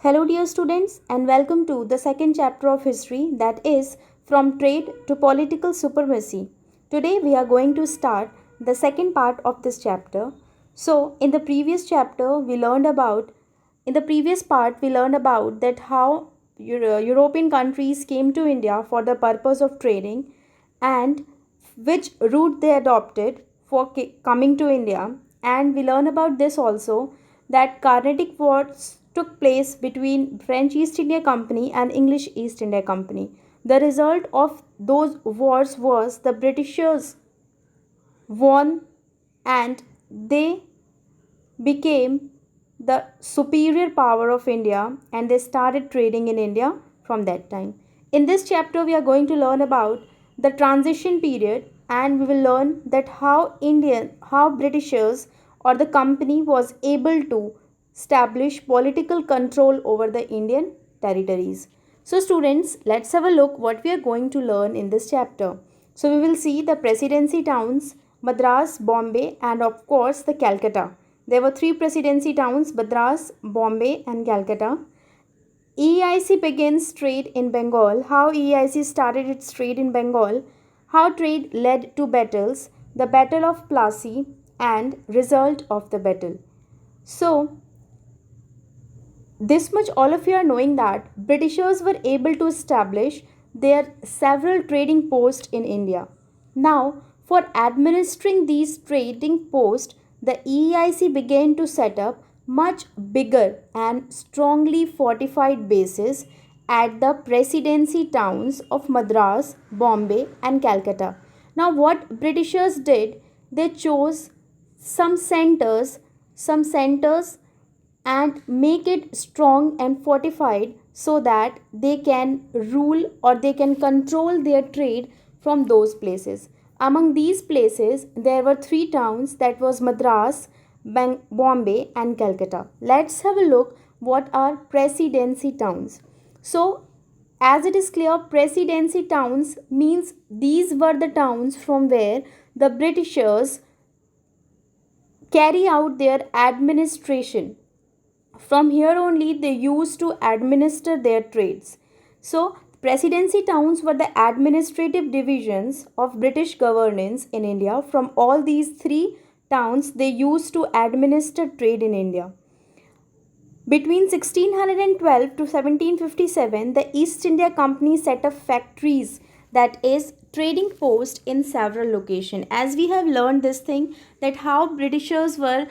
Hello, dear students, and welcome to the second chapter of history, that is From Trade to Political Supremacy. Today, we are going to start the second part of this chapter. So, in the previous chapter, in the previous part, we learned about that how European countries came to India for the purpose of trading and which route they adopted for coming to India. And we learn about this also that Carnatic Wars took place between French East India Company and English East India Company. The result of those wars was the Britishers won and they became the superior power of India and they started trading in India from that time. In this chapter, we are going to learn about the transition period and we will learn that how Britishers or the company was able to establish political control over the Indian territories. So students, let's have a look what we are going to learn in this chapter. So we will see the presidency towns, Madras, Bombay, and of course the Calcutta. There were three presidency towns, Madras, Bombay, and Calcutta. EIC begins trade in Bengal. How EIC started its trade in Bengal, how trade led to battles, the Battle of Plassey, and result of the battle. So, this much all of you are knowing that Britishers were able to establish their several trading posts in India. Now, for administering these trading posts, the EIC began to set up much bigger and strongly fortified bases at the presidency towns of Madras, Bombay, and Calcutta. Now, what Britishers did, they chose some centers, some centers and make it strong and fortified so that they can rule or they can control their trade from those places. Among these places, there were three towns, that was Madras, Bombay, and Calcutta. Let's have a look what are presidency towns. So, as it is clear, presidency towns means these were the towns from where the Britishers carry out their administration. From here only they used to administer their trades. So, presidency towns were the administrative divisions of British governance in India. From all these three towns, they used to administer trade in India. Between 1612 to 1757, the East India Company set up factories, that is trading post in several locations. As we have learned this thing, that how Britishers were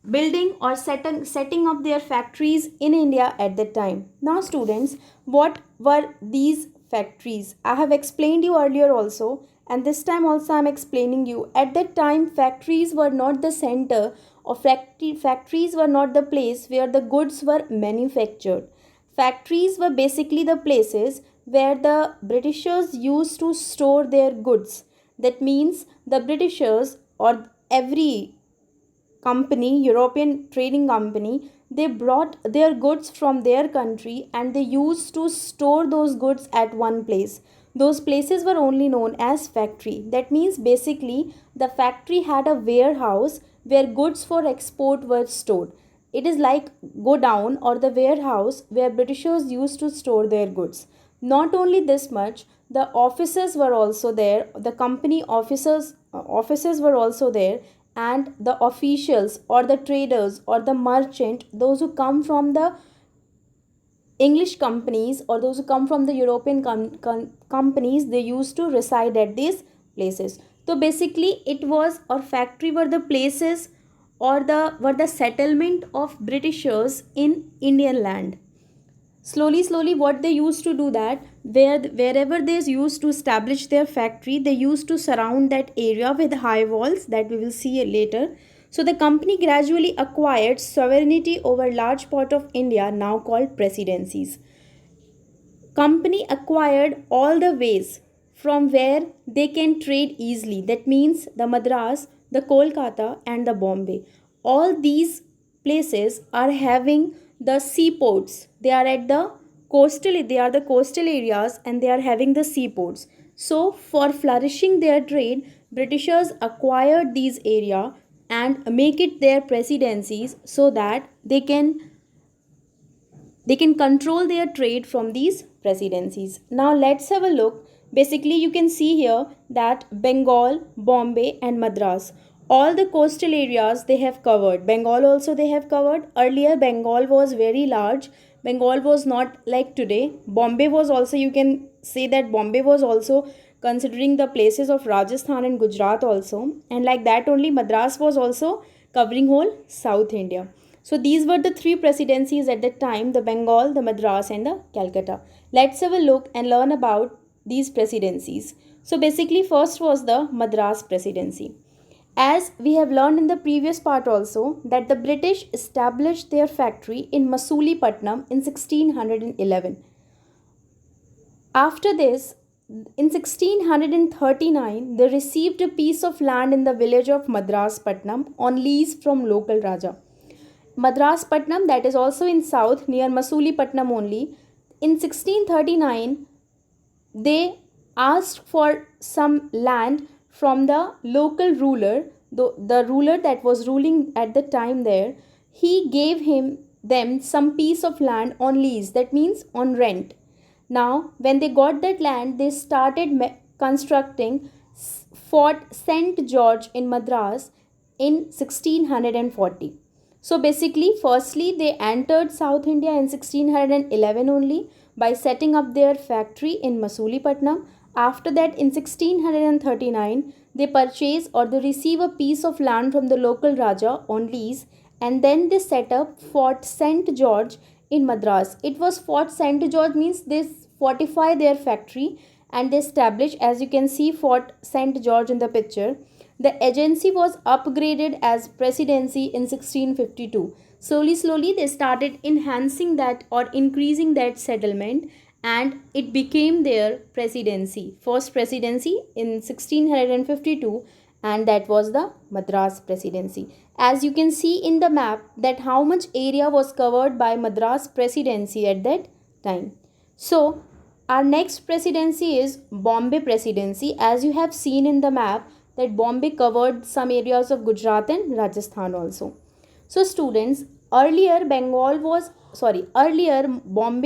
building or setting up their factories in India at that time. Now students, what were these factories? I have explained you earlier also, and this time also I am explaining you. At that time, factories were not the center, or factories were not the place where the goods were manufactured. Factories were basically the places where the Britishers used to store their goods. That means the Britishers or every company, European trading company, they brought their goods from their country and they used to store those goods at one place. Those places were only known as factory. That means basically the factory had a warehouse where goods for export were stored. It is like godown or the warehouse where Britishers used to store their goods. Not only this much, the offices were also there. The company offices were also there, and the officials or the traders or the merchant, those who come from the English companies or those who come from the European companies, they used to reside at these places. So basically it was, or factory were the places or the settlement of Britishers in Indian land. Slowly what they used to do, that wherever they used to establish their factory, they used to surround that area with high walls, that we will see later. So the company gradually acquired sovereignty over large part of India, now called presidencies. Company acquired all the ways from where they can trade easily. That means the Madras, the Kolkata, and the Bombay. All these places are having the seaports. They are at the they are the coastal areas and they are having the seaports. So for flourishing their trade, Britishers acquired these area and make it their presidencies so that they can they can control their trade from these presidencies. Now let's have a look. Basically, you can see here that Bengal, Bombay, and Madras, all the coastal areas they have covered. Bengal also they have covered. Earlier, Bengal was very large. Bengal was not like today. Bombay was also, you can say that Bombay was also considering the places of Rajasthan and Gujarat also. And like that only, Madras was also covering whole South India. So these were the three presidencies at that time, the Bengal, the Madras, and the Calcutta. Let's have a look and learn about these presidencies. So basically first was the Madras presidency. As we have learned in the previous part also that the British established their factory in Masulipatam in 1611. After this, in 1639, they received a piece of land in the village of Madras Patnam on lease from local Raja. Madras Patnam, that is also in south near Masulipatam only. In 1639, they asked for some land from the local ruler, the ruler that was ruling at the time there. He gave them some piece of land on lease, that means on rent. Now, when they got that land, they started constructing Fort St. George in Madras in 1640. So basically, firstly, they entered South India in 1611 only by setting up their factory in Masulipatam. After that, in 1639, they purchase or they receive a piece of land from the local Raja on lease, and then they set up Fort St. George in Madras. It was Fort St. George means they fortify their factory and they establish, as you can see, Fort St. George in the picture. The agency was upgraded as presidency in 1652. Slowly, they started enhancing that or increasing that settlement, and it became their presidency. First presidency in 1652, and that was the Madras presidency. As you can see in the map that how much area was covered by Madras presidency at that time. So, our next presidency is Bombay presidency. As you have seen in the map that Bombay covered some areas of Gujarat and Rajasthan also. So students, earlier Bombay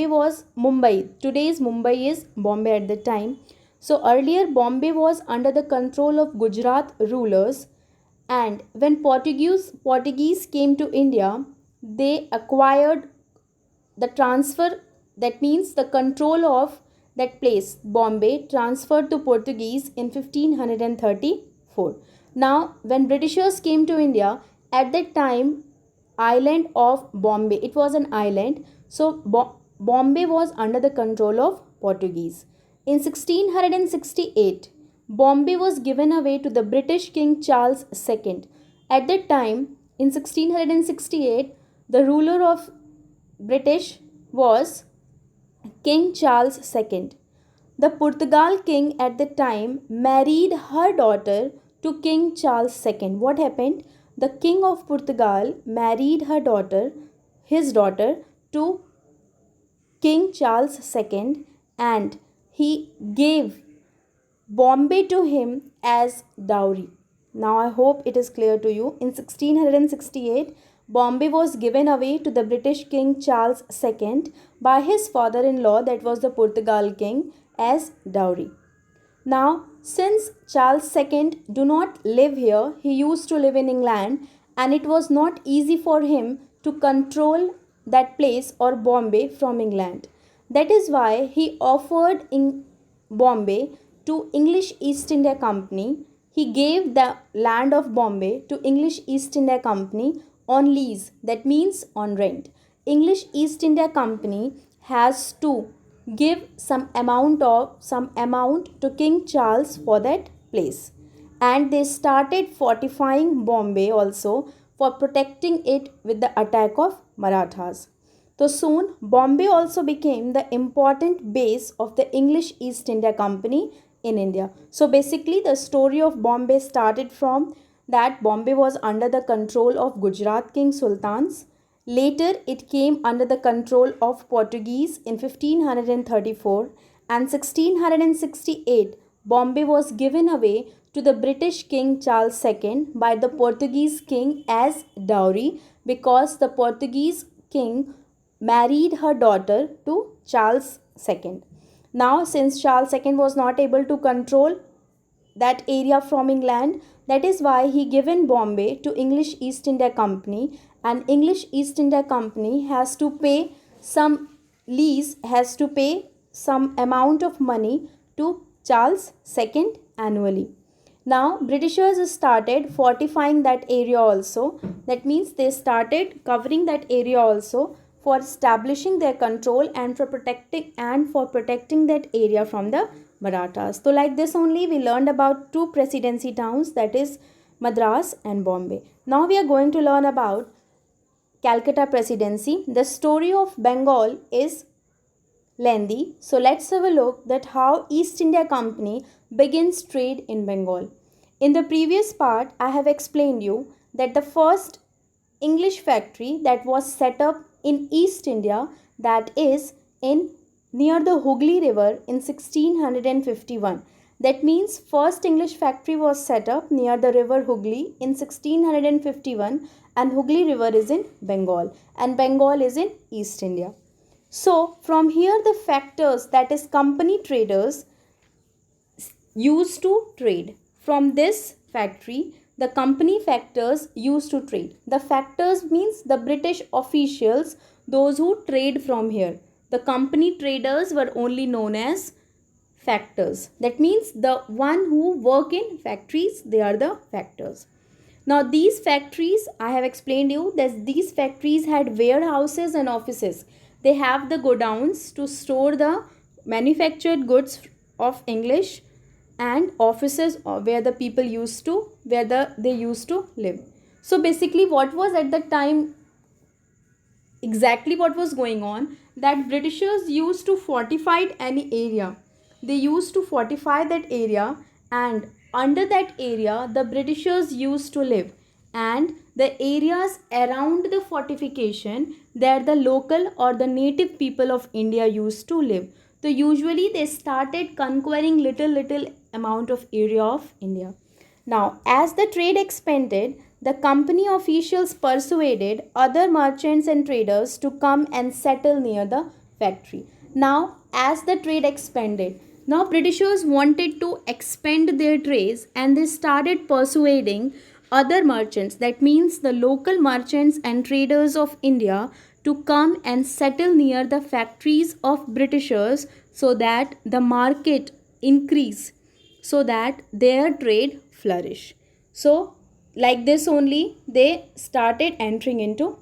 was Mumbai. Today's Mumbai is Bombay at the time. So earlier Bombay was under the control of Gujarat rulers, and when Portuguese came to India, they acquired the transfer, that means the control of that place Bombay transferred to Portuguese in 1534. Now when Britishers came to India, at that time island of Bombay, it was an island, so Bombay was under the control of Portuguese. In 1668, Bombay was given away to the British King Charles II. At that time, in 1668, the ruler of British was King Charles II. The Portugal king at the time married her daughter to King Charles II. What happened? The king of Portugal married his daughter to King Charles II, and he gave Bombay to him as dowry. Now I hope it is clear to you. In 1668, Bombay was given away to the British King Charles II by his father-in-law, that was the Portugal king, as dowry. Now, since Charles II do not live here, he used to live in England, and it was not easy for him to control that place or Bombay from England. That is why he offered in Bombay to English East India Company. He gave the land of Bombay to English East India Company on lease, that means on rent. English East India Company has to give some amount to King Charles for that place, and they started fortifying Bombay also for protecting it with the attack of Marathas. So soon Bombay also became the important base of the English East India Company in India. So basically the story of Bombay started from that Bombay was under the control of Gujarat King Sultans. Later it came under the control of Portuguese in 1534, and 1668 Bombay was given away to the British King Charles II by the Portuguese king as dowry, because the Portuguese king married her daughter to Charles II. Now, since Charles II was not able to control that area from England, that is why he given Bombay to English East India Company, and English East India Company has to pay some has to pay some amount of money to Charles II annually. Now Britishers started fortifying that area also. That means they started covering that area also for establishing their control and for protecting that area from the Marathas. So like this only we learned about two presidency towns, that is Madras and Bombay. Now we are going to learn about Calcutta Presidency. The story of Bengal is lengthy, so let's have a look at how East India Company begins trade in Bengal. In the previous part, I have explained you that the first English factory that was set up in East India, that is in near the Hooghly River in 1651. That means first English factory was set up near the river Hooghly in 1651, and Hooghly River is in Bengal and Bengal is in East India. So from here the factors, that is company traders, used to trade. From this factory the company factors used to trade. The factors means the British officials, those who trade from here. The company traders were only known as factors. That means the one who work in factories, they are the factors. Now these factories, I have explained you that these factories had warehouses and offices. They have the godowns to store the manufactured goods of English, and offices where the people used to they used to live. So basically what was at the time, exactly what was going on, that Britishers used to fortify any area. They used to fortify that area, and under that area the Britishers used to live, and the areas around the fortification, there the local or the native people of India used to live. So usually they started conquering little amount of area of India. Now, as the trade expanded, the company officials persuaded other merchants and traders to come and settle near the factory. Now, as the trade expanded, now Britishers wanted to expand their trades, and they started persuading other merchants, that means the local merchants and traders of India, to come and settle near the factories of Britishers, so that the market increase, so that their trade flourish. So like this only they started entering into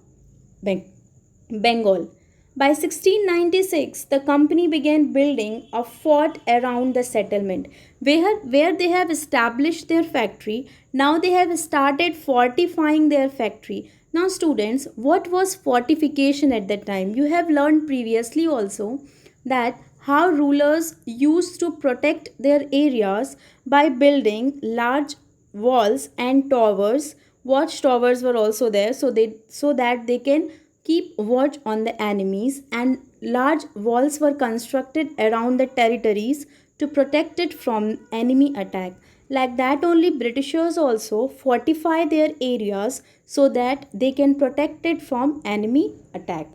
Bengal. By 1696, the company began building a fort around the settlement, where they have established their factory. Now they have started fortifying their factory. Now students, what was fortification at that time? You have learned previously also that how rulers used to protect their areas by building large walls and towers. Watch towers were also there, so that they can keep watch on the enemies, and large walls were constructed around the territories to protect it from enemy attack. Like that only Britishers also fortify their areas so that they can protect it from enemy attack.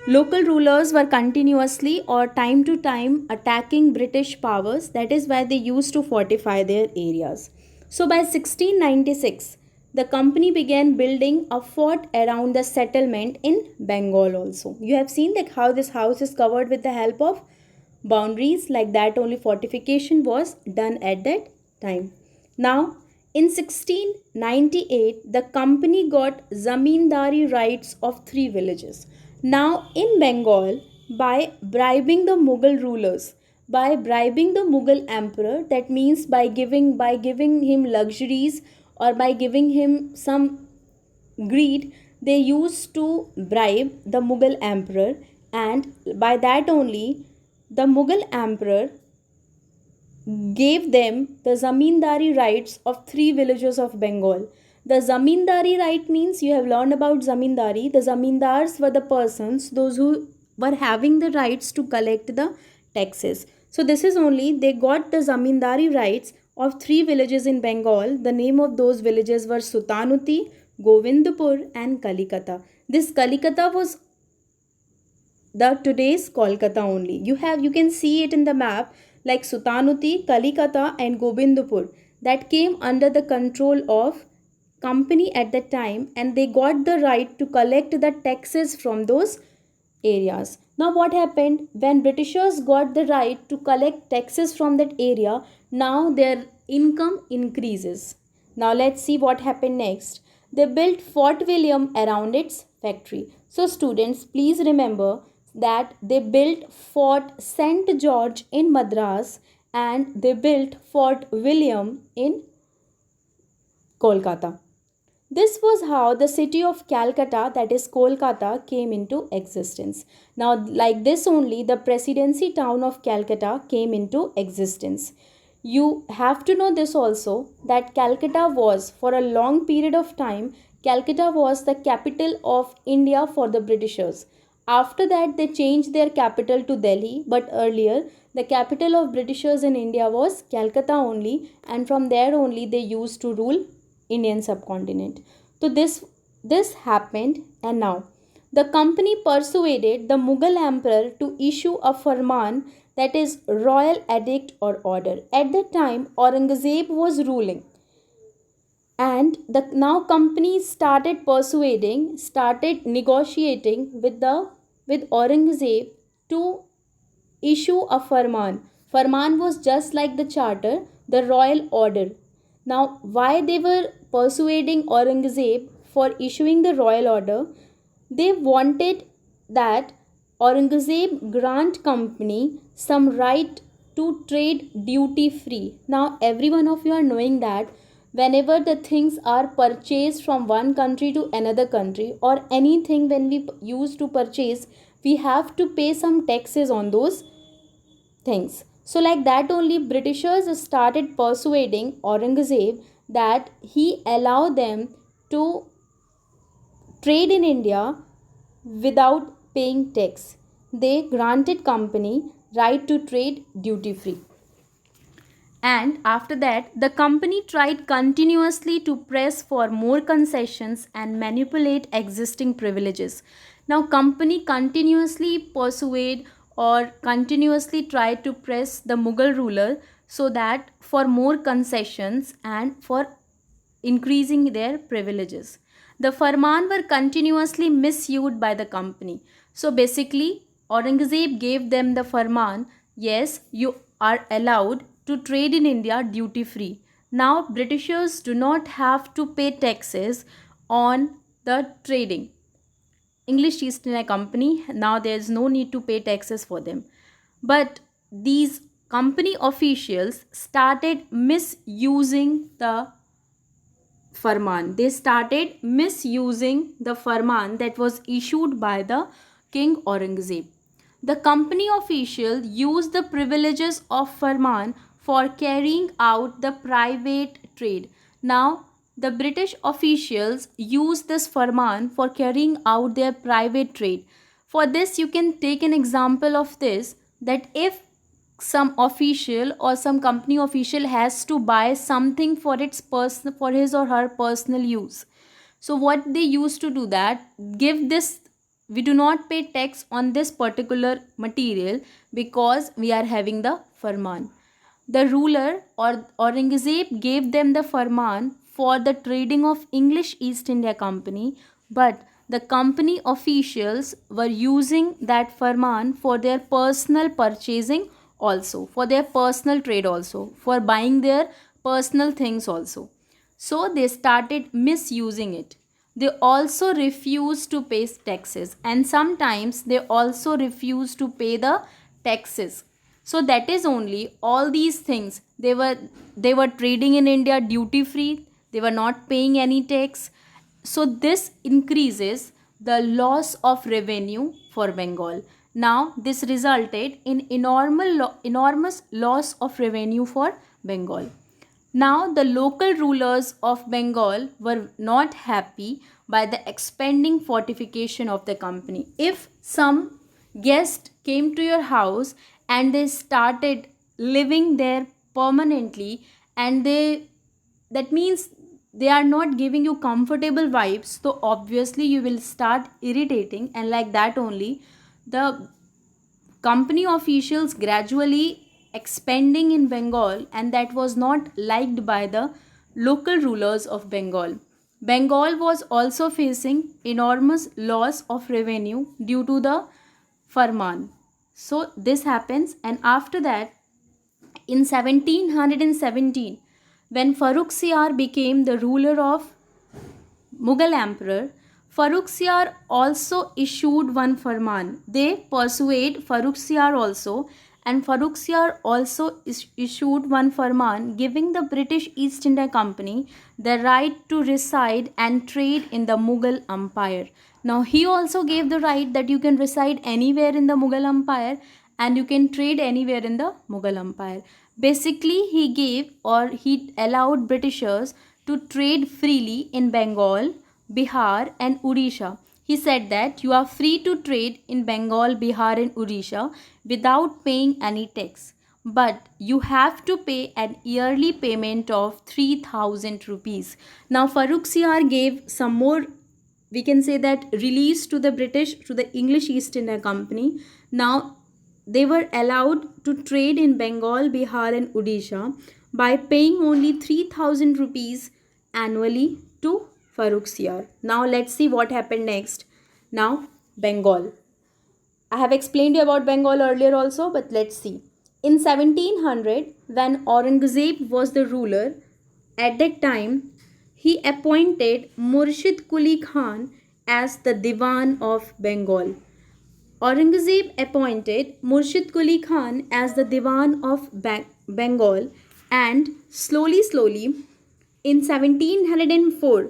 Local rulers were continuously or time to time attacking British powers. That is why they used to fortify their areas. So by 1696, the company began building a fort around the settlement in Bengal also. You have seen that how this house is covered with the help of boundaries. Like that only fortification was done at that time. Now in 1698, the company got zamindari rights of 3 villages. Now in Bengal, by bribing the Mughal rulers, by bribing the Mughal emperor, that means by giving him luxuries or by giving him some greed, they used to bribe the Mughal emperor, and by that only the Mughal emperor gave them the zamindari rights of 3 villages of Bengal. The zamindari right means, you have learned about zamindari. The zamindars were the persons, those who were having the rights to collect the taxes. So this is only they got the zamindari rights of 3 villages in Bengal. The name of those villages were Sultanuti, Govindpur and Kalikata. This Kalikata was the today's Kolkata only. You can see it in the map like Sutanuti, Kalikata and Gobindpur that came under the control of company at that time, and they got the right to collect the taxes from those areas. Now what happened when Britishers got the right to collect taxes from that area? Now their income increases. Now let's see what happened next. They built Fort William around its factory. So students, please remember that they built Fort St. George in Madras and they built Fort William in Kolkata. This was how the city of Calcutta, that is Kolkata, came into existence. Now, like this only, the presidency town of Calcutta came into existence. You have to know this also that Calcutta was, for a long period of time, Calcutta was the capital of India for the Britishers. After that, they changed their capital to Delhi, but earlier, the capital of Britishers in India was Calcutta only, and from there only they used to rule Indian subcontinent. So this happened, and now the company persuaded the Mughal emperor to issue a farman, that is royal edict or order. At that time Aurangzeb was ruling, and the now company started negotiating with Aurangzeb to issue a farman. Farman was just like the charter, the royal order. Now why they were persuading Aurangzeb for issuing the royal order? They wanted that Aurangzeb grant company some right to trade duty free. Now every one of you are knowing that whenever the things are purchased from one country to another country, or anything when we use to purchase, we have to pay some taxes on those things. So like that only Britishers started persuading Aurangzeb that he allow them to trade in India without paying tax. They granted company right to trade duty free. And after that, the company tried continuously to press for more concessions and manipulate existing privileges. Now, company continuously persuade or continuously tried to press the Mughal ruler so that for more concessions and for increasing their privileges. The farman were continuously misused by the company. So basically, Aurangzeb gave them the farman, yes, you are allowed to trade in India duty free. Now, Britishers do not have to pay taxes on the trading. English East India Company, now there is no need to pay taxes for them. But these company officials started misusing the farman. They started misusing the farman that was issued by the King Aurangzeb. The company official used the privileges of farman for carrying out the private trade. Now, the British officials used this farman for carrying out their private trade. For this, you can take an example of this, that if some official or some company official has to buy something for for his or her personal use, so what they used to do, that give this, we do not pay tax on this particular material because we are having the farman. The ruler or Aurangzeb gave them the farman for the trading of English East India Company, but the company officials were using that farman for their personal purchasing also, for their personal trade also, for buying their personal things also. So they started misusing it. They also refused to pay taxes, and sometimes they also refused to pay the taxes. So that is only all these things. They were trading in India duty free. They were not paying any tax. So this increases the loss of revenue for Bengal. Now this resulted in enormous loss of revenue for Bengal. Now the local rulers of Bengal were not happy by the expanding fortification of the company. If some guest came to your house and they started living there permanently, and that means they are not giving you comfortable vibes, so obviously you will start irritating, and like that only the company officials gradually expanding in Bengal, and that was not liked by the local rulers of Bengal. Bengal was also facing enormous loss of revenue due to the Farman. So this happens, and after that, in 1717, when Farrukhsiyar became the ruler of Mughal emperor, Farrukhsiyar also issued one farman. They persuade Farrukhsiyar also, and Farrukhsiyar also issued one farman giving the British East India Company the right to reside and trade in the Mughal Empire. Now, he also gave the right that you can reside anywhere in the Mughal Empire and you can trade anywhere in the Mughal Empire. Basically, he gave or he allowed Britishers to trade freely in Bengal, Bihar, and Odisha. He said that you are free to trade in Bengal, Bihar, and Odisha without paying any tax. But you have to pay an yearly payment of 3,000 rupees. Now, Farrukhsiyar gave some more, we can say that, release to the British, to the English East India Company. Now, they were allowed to trade in Bengal, Bihar, and Odisha by paying only 3,000 rupees annually to Farrukhsiyar. Now let's see what happened next. Now, Bengal. I have explained you about Bengal earlier also, but let's see. In 1700, when Aurangzeb was the ruler, at that time he appointed Murshid Quli Khan as the Diwan of Bengal. Aurangzeb appointed Murshid Quli Khan as the Diwan of Bengal, and slowly in 1704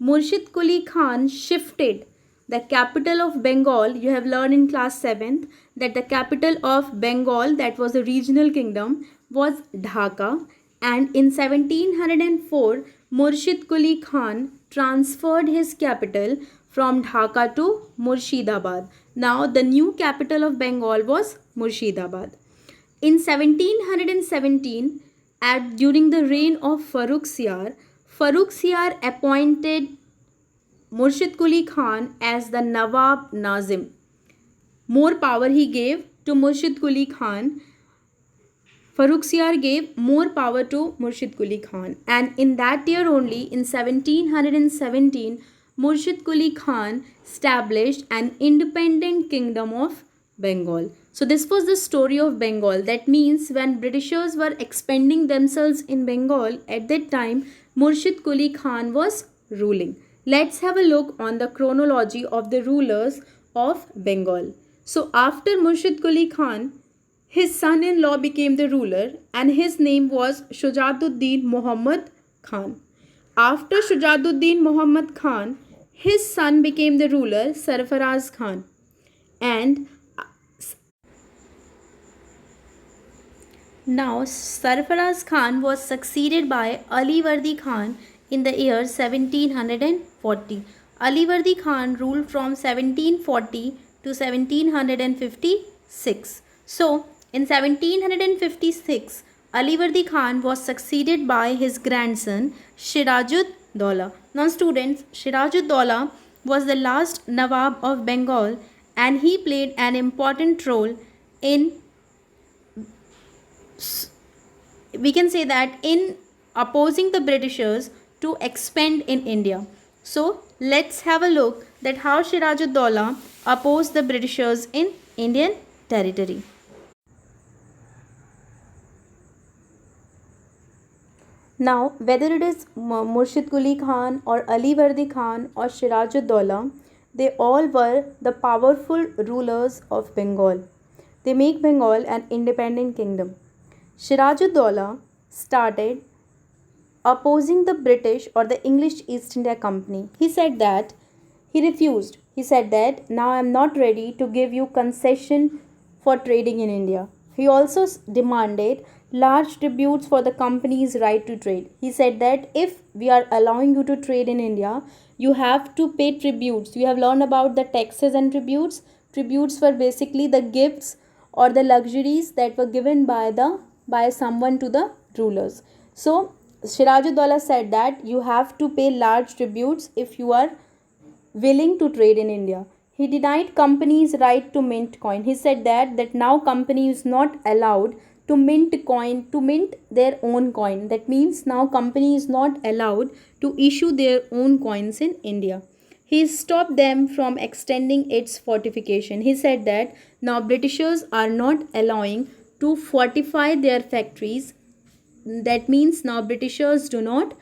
Murshid Quli Khan shifted the capital of Bengal. You have learned in class 7th that the capital of Bengal, that was a regional kingdom, was Dhaka, and in 1704 Murshid Quli Khan transferred his capital from Dhaka to Murshidabad. Now the new capital of Bengal was Murshidabad. In 1717, during the reign of Farrukhsiyar, Farrukhsiyar appointed Murshid Quli Khan as the Nawab Nazim. More power he gave to Murshid Quli Khan. Farrukhsiyar gave more power to Murshid Quli Khan, and in that year only, in 1717, Murshid Quli Khan established an independent kingdom of Bengal. So this was the story of Bengal. That means when Britishers were expanding themselves in Bengal, at that time Murshid Quli Khan was ruling. Let's have a look on the chronology of the rulers of Bengal. So after Murshid Quli Khan, his son-in-law became the ruler, and his name was Shujaduddin Muhammad Khan. After Shujaduddin Muhammad Khan, his son became the ruler, Sarfaraz Khan. And now Sarfaraz Khan was succeeded by Ali Vardi Khan in the year 1740. Ali Vardi Khan ruled from 1740 to 1756. So, in 1756, Ali Vardi Khan was succeeded by his grandson Shirajud Daulah. Now students, Shirajud Daulah was the last Nawab of Bengal, and he played an important role in, we can say that, in opposing the Britishers to expand in India. So let's have a look that how Shirajud Daulah opposed the Britishers in Indian territory. Now, whether it is Murshid Quli Khan or Ali Vardi Khan or Shirajud Daulah, they all were the powerful rulers of Bengal. They make Bengal an independent kingdom. Shirajud Daulah started opposing the British or the English East India Company. He said that he refused. He said that now I am not ready to give you concession for trading in India. He also demanded large tributes for the company's right to trade. He said that if we are allowing you to trade in India, you have to pay tributes. You have learned about the taxes and tributes. Tributes were basically the gifts or the luxuries that were given by someone to the rulers. So Shirajud Daulah said that you have to pay large tributes if you are willing to trade in India. he denied companies right to mint coin. He said that now company is not allowed to mint coin, to mint their own coin. That means now company is not allowed to issue their own coins in India. He stopped them from extending its fortification. He said that now Britishers are not allowing to fortify their factories. That means now Britishers do not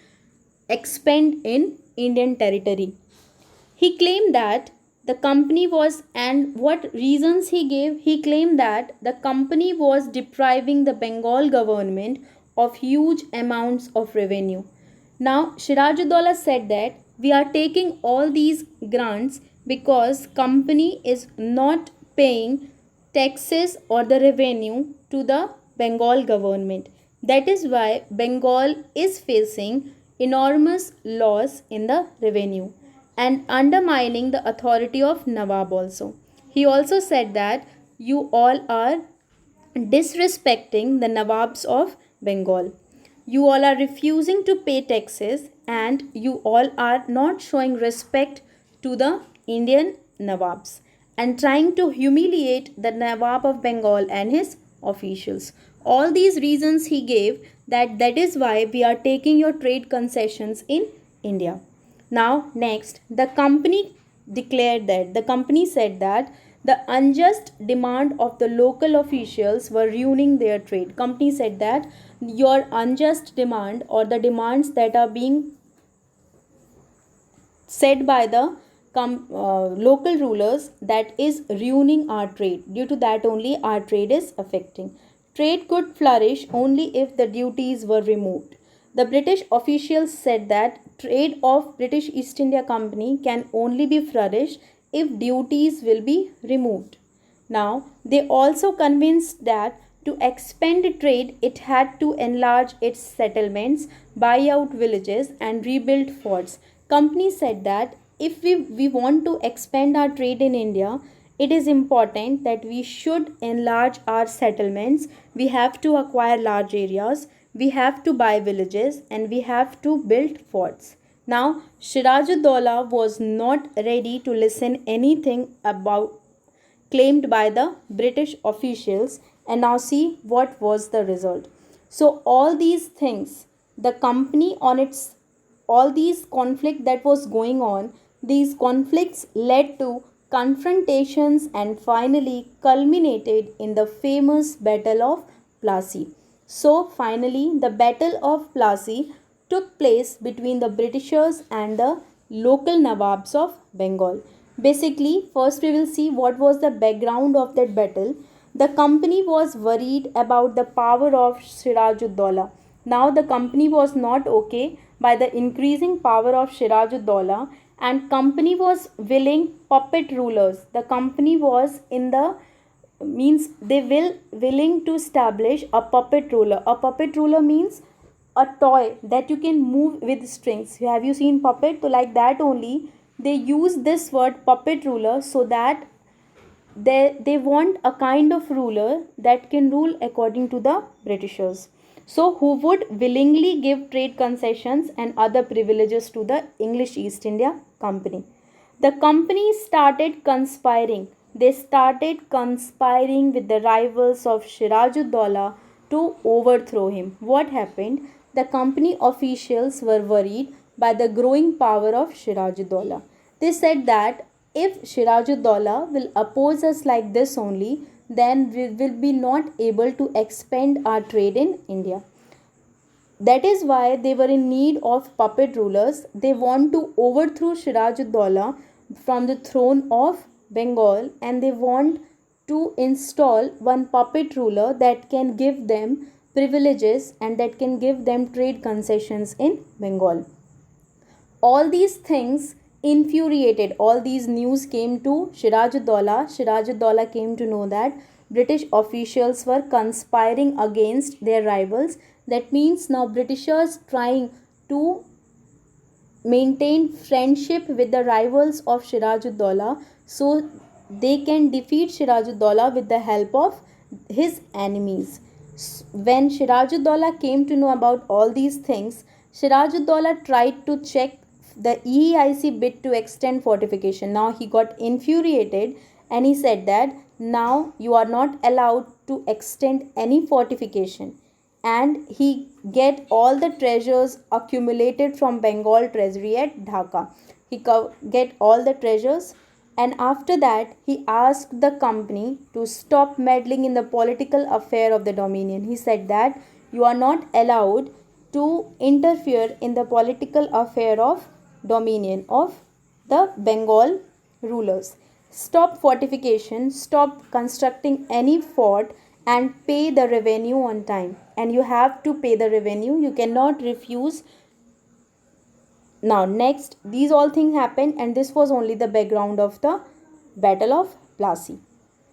expand in Indian territory. He claimed that the company was, and what reasons he gave? He claimed that the company was depriving the Bengal government of huge amounts of revenue. Now, Sirajuddaulah said that we are taking all these grants because company is not paying taxes or the revenue to the Bengal government. That is why Bengal is facing enormous loss in the revenue and undermining the authority of Nawab also. He also said that you all are disrespecting the Nawabs of Bengal. You all are refusing to pay taxes and you all are not showing respect to the Indian Nawabs and trying to humiliate the Nawab of Bengal and his officials. All these reasons he gave that is why we are taking your trade concessions in India. Now, next, the company said that the unjust demand of the local officials were ruining their trade. Company said that your unjust demand or the demands that are being said by the local rulers, that is ruining our trade. Due to that only our trade is affecting. Trade could flourish only if the duties were removed. The British officials said that trade of British East India Company can only be flourished if duties will be removed. Now, they also convinced that to expand trade, it had to enlarge its settlements, buy out villages, and rebuild forts. Company said that if we want to expand our trade in India, it is important that we should enlarge our settlements. We have to acquire large areas, we have to buy villages, and we have to build forts. Now, Sirajuddaulah was not ready to listen anything about claimed by the British officials, and now see what was the result. So all these things, the company on its, all these conflict that was going on, these conflicts led to confrontations and finally culminated in the famous Battle of Plassey. So finally the Battle of Plassey took place between the Britishers and the local Nawabs of Bengal. Basically, first we will see what was the background of that battle. The company was worried about the power of Sirajuddaulah. Now the company was not okay by the increasing power of Sirajuddaulah, and company was willing puppet rulers. The company was in the means they will willing to establish a puppet ruler. A puppet ruler means a toy that you can move with strings. Have you seen puppet? So like that only they use this word puppet ruler, so that they want a kind of ruler that can rule according to the Britishers. So who would willingly give trade concessions and other privileges to the English East India Company. The company started conspiring. They started conspiring with the rivals of Sirajuddaulah to overthrow him. What happened? The company officials were worried by the growing power of Sirajuddaulah. They said that if Sirajuddaulah will oppose us like this only, then we will be not able to expand our trade in India. That is why they were in need of puppet rulers. They want to overthrow Sirajuddaulah from the throne of Bengal, and they want to install one puppet ruler that can give them privileges and that can give them trade concessions in Bengal. All these things infuriated, all these news came to Sirajuddaulah. Sirajuddaulah came to know that British officials were conspiring against their rivals. That means now Britishers trying to maintain friendship with the rivals of Sirajuddaulah, so they can defeat Sirajuddaulah with the help of his enemies. When Sirajuddaulah came to know about all these things, Sirajuddaulah tried to check the EIC bid to extend fortification. Now he got infuriated and he said that now you are not allowed to extend any fortification, and he get all the treasures accumulated from Bengal treasury at Dhaka. He get all the treasures, and after that he asked the company to stop meddling in the political affair of the dominion. He said that you are not allowed to interfere in the political affair of dominion of the Bengal rulers. Stop fortification, stop constructing any fort, and pay the revenue on time. And you have to pay the revenue, you cannot refuse. Now next, these all things happened, and this was only the background of the Battle of Plassey.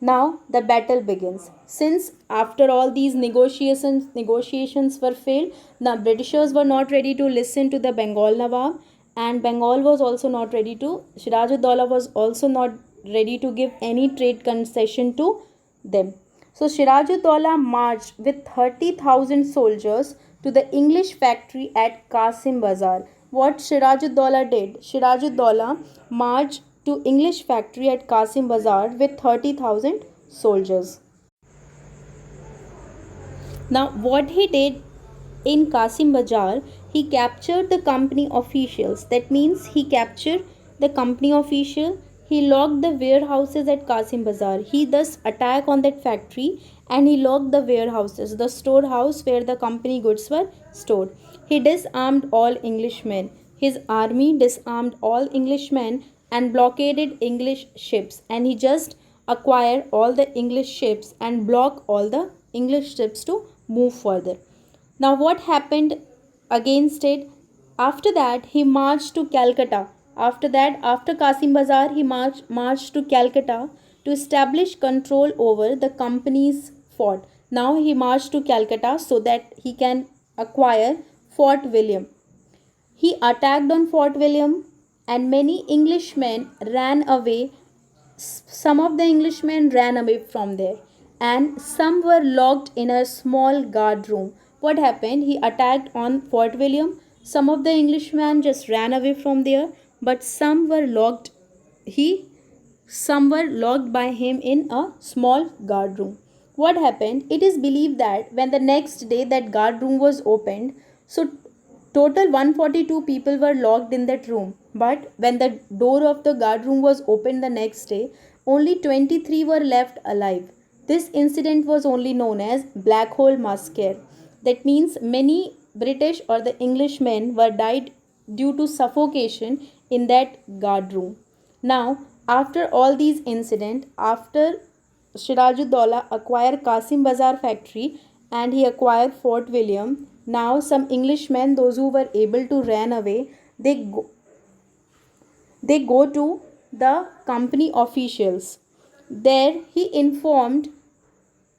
Now the battle begins. Since after all these negotiations were failed, the Britishers were not ready to listen to the Bengal Nawab, and Bengal was also not ready to, Siraj-ud-Daulah was also not ready to give any trade concession to them. So Siraj-ud-Daulah marched with 30,000 soldiers to the English factory at Qasim Bazar. What Siraj-ud-Daulah did? Siraj-ud-Daulah marched to English factory at Qasim Bazar with 30,000 soldiers. Now what he did in Qasim Bazar, he captured the company officials. That means he captured the company official. He locked the warehouses at Qasim Bazar. He thus attacked on that factory and he locked the warehouses, the storehouse where the company goods were stored. He disarmed all Englishmen. His army disarmed all Englishmen and blockaded English ships, and he just acquired all the English ships and block all the English ships to move further. Now what happened against it? After that he marched to Calcutta. After that, after Qasim Bazar, he marched to Calcutta to establish control over the company's fort. Now he marched to Calcutta so that he can acquire Fort William. He attacked on Fort William and many Englishmen ran away. Some of the Englishmen ran away from there and some were locked in a small guard room. What happened? He attacked on Fort William. Some of the Englishmen just ran away from there, but some were locked. Some were locked by him in a small guard room. What happened? It is believed that when the next day that guard room was opened, so total 142 people were locked in that room. But when the door of the guard room was opened the next day, only 23 were left alive. This incident was only known as Black Hole Massacre. That means many British or the Englishmen were died due to suffocation in that guard room. Now, after all these incidents, after Siraj-ud-Daulah acquired Qasim Bazar factory and he acquired Fort William, now some Englishmen, those who were able to run away, they go to the company officials. There he informed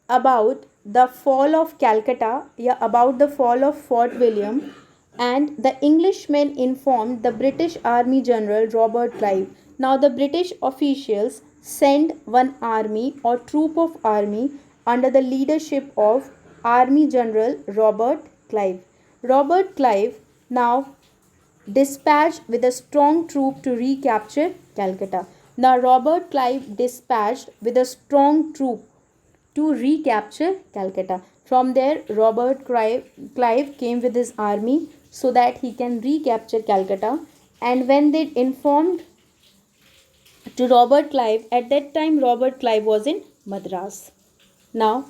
about the fall of Calcutta, about the fall of Fort William, and the Englishmen informed the British Army General Robert Clive. Now the British officials sent one army or troop of army under the leadership of Army General Robert Clive. Robert Clive now dispatched with a strong troop to recapture Calcutta. Now Robert Clive dispatched with a strong troop to recapture Calcutta. From there, Robert Clive came with his army so that he can recapture Calcutta. And when they informed to Robert Clive, at that time Robert Clive was in Madras. Now,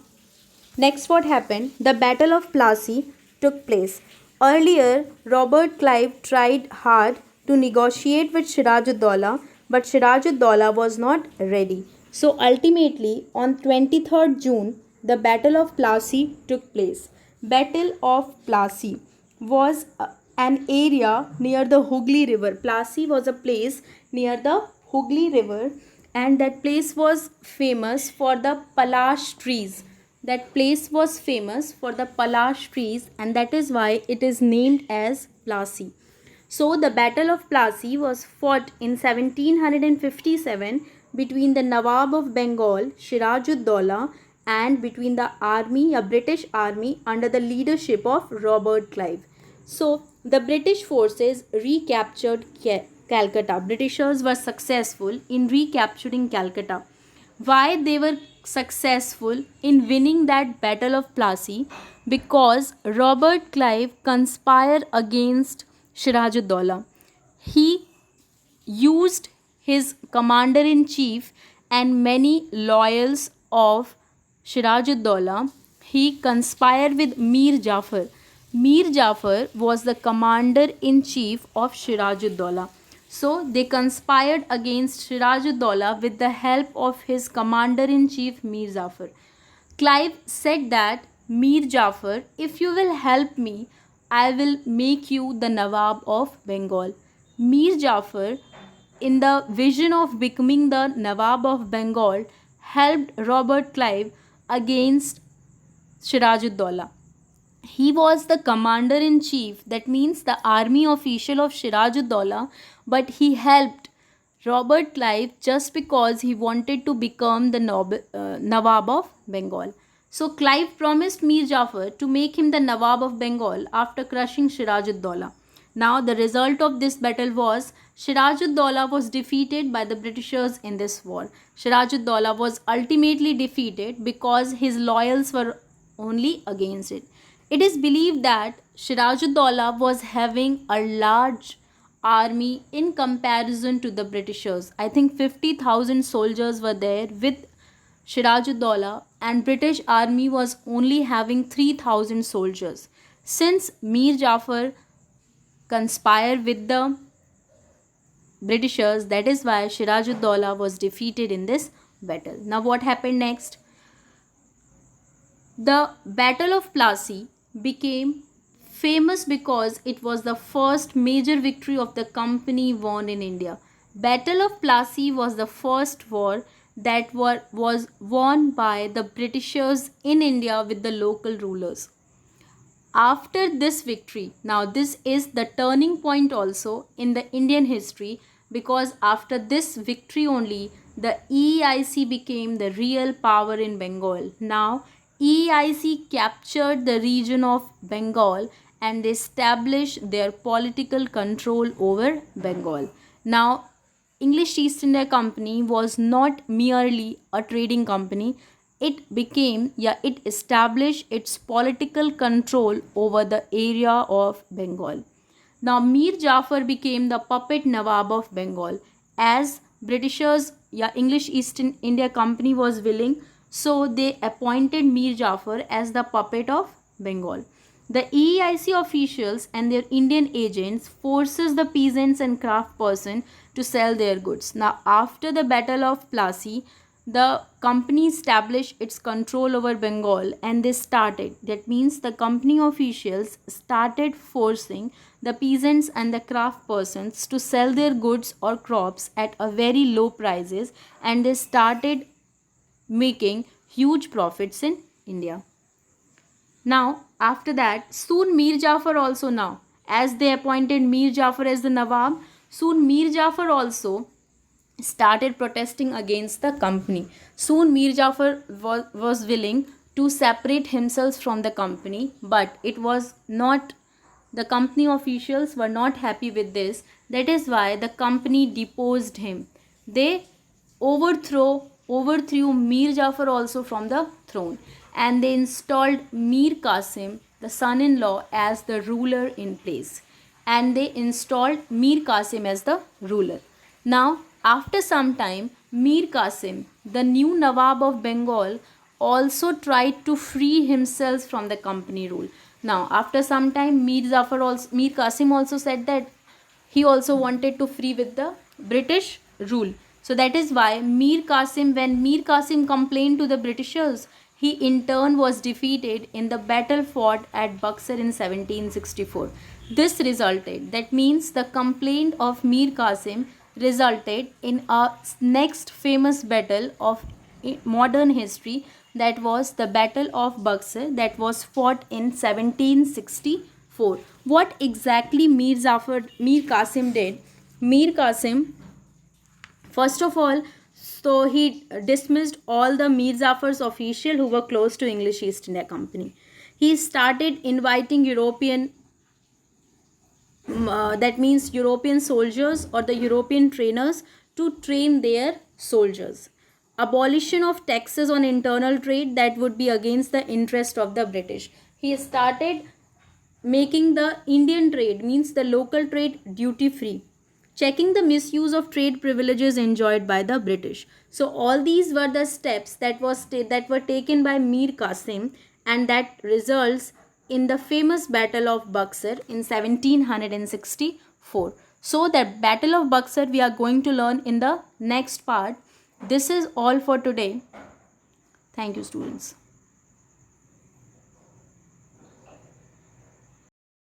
next what happened? The Battle of Plassey took place. Earlier, Robert Clive tried hard to negotiate with Siraj-ud-Daulah, but Siraj-ud-Daulah was not ready. So ultimately, on 23rd June, the Battle of Plassey took place. Battle of Plassey was an area near the Hooghly River. Plassey was a place near the Hooghly River, and that place was famous for the Palash trees. That place was famous for the Palash trees, and that is why it is named as Plassey. So the Battle of Plassey was fought in 1757 between the Nawab of Bengal, Siraj-ud-Daulah, and between the army, a British army under the leadership of Robert Clive. So The British forces recaptured Calcutta. Britishers were successful in recapturing Calcutta. Why they were successful in winning that Battle of Plassey? Because Robert Clive conspired against Siraj-ud-Daulah. He used his commander in chief and many loyals of Siraj-ud-Daulah. He conspired with Mir Jafar. Mir Jafar was the commander in chief of Siraj-ud-Daulah. So they conspired against Siraj-ud-Daulah with the help of his commander in chief Mir Jafar. Clive said that, Mir Jafar, if you will help me, I will make you the Nawab of Bengal. Mir Jafar, in the vision of becoming the Nawab of Bengal, helped Robert Clive against Siraj-ud-Daulah. He was the commander in chief, that means the army official of Siraj-ud-Daulah, but he helped Robert Clive just because he wanted to become the Nawab of Bengal. So Clive promised Mir Jafar to make him the Nawab of Bengal after crushing Siraj-ud-Daulah. Now the result of this battle was Siraj-ud-Daulah was defeated by the Britishers in this war. Siraj-ud-Daulah was ultimately defeated because his loyals were only against it. It is believed that Siraj-ud-Daulah was having a large army in comparison to the Britishers. I think 50,000 soldiers were there with Siraj-ud-Daulah, and British army was only having 3,000 soldiers. Since Mir Jafar conspired with the Britishers, that is why Siraj-ud-Daulah was defeated in this battle. Now what happened next? The Battle of Plassey became famous because it was the first major victory of the company won in India. Battle of Plassey was the first war that was won by the Britishers in India with the local rulers. After this victory, now this is the turning point also in the Indian history, because after this victory only the EIC became the real power in Bengal. Now EIC captured the region of Bengal and established their political control over Bengal. Now English East India Company was not merely a trading company. It established its political control over the area of Bengal. Now Mir Jafar became the puppet Nawab of Bengal. As Britishers, English East India Company was willing, so they appointed Mir Jafar as the puppet of Bengal. The EIC officials and their Indian agents forces the peasants and craft person to sell their goods. Now after the Battle of Plassey, the company established its control over Bengal, and that means the company officials started forcing the peasants and the craft persons to sell their goods or crops at a very low prices, and they started making huge profits in India. Now after that, soon Mir Jafar also, now as they appointed Mir Jafar as the Nawab, soon Mir Jafar also started protesting against the company. Soon Mir Jafar was willing to separate himself from the company, but it was not, the company officials were not happy with this. That is why the company deposed him. They overthrew Mir Jafar also from the throne, and they installed Mir Qasim, the son-in-law, as the ruler in place, and they installed Mir Qasim as the ruler. Now after some time, Mir Qasim, the new Nawab of Bengal, also tried to free himself from the company rule. Now after some time, Mir Qasim also said that he also wanted to free with the British rule. So that is why when Mir Qasim complained to the Britishers, he in turn was defeated in the battle fought at Buxar in 1764. This resulted, that means the complaint of Mir Qasim resulted in a next famous battle of modern history, that was the Battle of Buxar, that was fought in 1764. What exactly Mir Qasim did? Mir Qasim, first of all, so he dismissed all the Mir Jafar's officials who were close to English East India Company. He started inviting European that means European soldiers or the European trainers to train their soldiers. Abolition of taxes on internal trade, that would be against the interest of the British. He started making the Indian trade, means the local trade, duty free, checking the misuse of trade privileges enjoyed by the British. So all these were the steps that were taken by Mir Qasim, and that results in the famous Battle of Buxar in 1764. So the Battle of Buxar we are going to learn in the next part. This is all for today. Thank you, students.